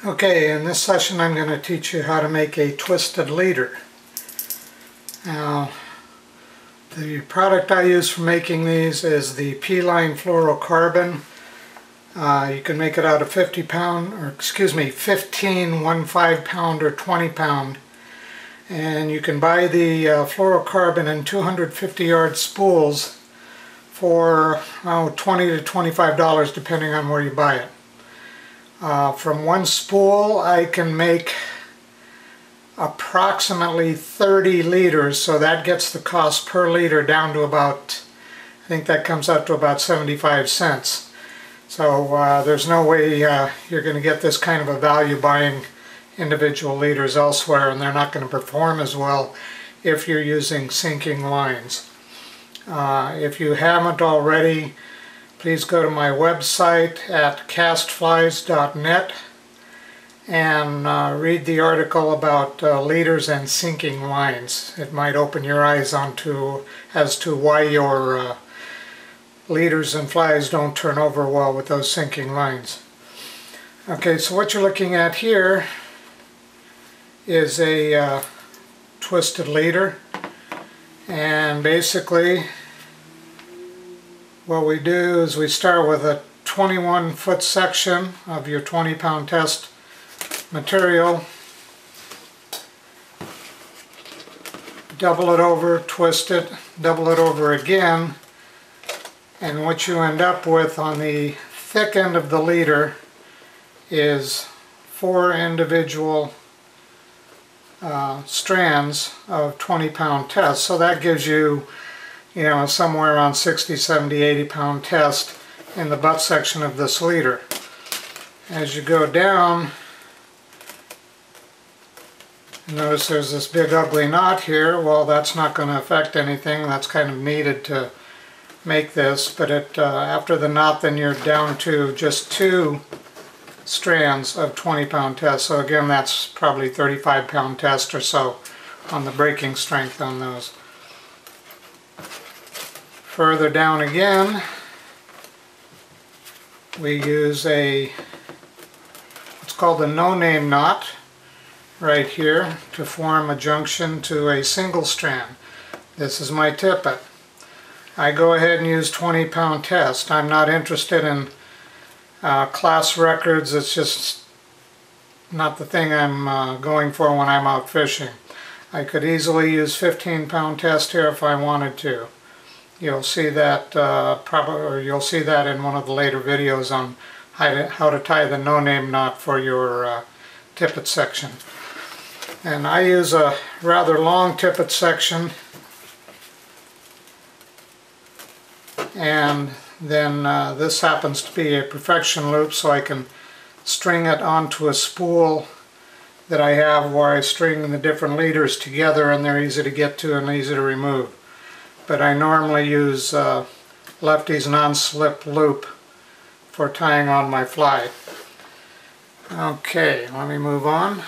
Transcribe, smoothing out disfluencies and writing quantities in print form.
Okay, in this session I'm going to teach you how to make a twisted leader. Now, the product I use for making these is the P-line fluorocarbon. You can make it out of 15 1/5 pound or 20 pound. And you can buy the fluorocarbon in 250-yard spools for $20 to $25 depending on where you buy it. From one spool I can make approximately 30 liters, so that gets the cost per liter down to about, I think that comes out to about 75 cents. So there's no way you're going to get this kind of a value buying individual liters elsewhere, and they're not going to perform as well if you're using sinking lines. If you haven't already, please go to my website at castflies.net and read the article about leaders and sinking lines. It might open your eyes as to why your leaders and flies don't turn over well with those sinking lines. Okay, so what you're looking at here is a twisted leader, and basically what we do is we start with a 21-foot section of your 20-pound test material, double it over, twist it, double it over again, and what you end up with on the thick end of the leader is 4 individual strands of 20-pound test. So that gives you, somewhere around 60, 70, 80-pound test in the butt section of this leader. As you go down, notice there's this big ugly knot here. Well, that's not going to affect anything. That's kind of needed to make this, but after the knot, then you're down to just 2 strands of 20-pound test. So again, that's probably 35-pound test or so on the breaking strength on those. Further down again, we use what's called a no-name knot right here to form a junction to a single strand. This is my tippet. I go ahead and use 20-pound test. I'm not interested in class records. It's just not the thing I'm going for when I'm out fishing. I could easily use 15-pound test here if I wanted to. You'll see that you'll see that in one of the later videos on how to tie the no-name knot for your tippet section. And I use a rather long tippet section, and then this happens to be a perfection loop, so I can string it onto a spool that I have where I string the different leaders together, and they're easy to get to and easy to remove. But I normally use Lefty's non-slip loop for tying on my fly. Okay, let me move on.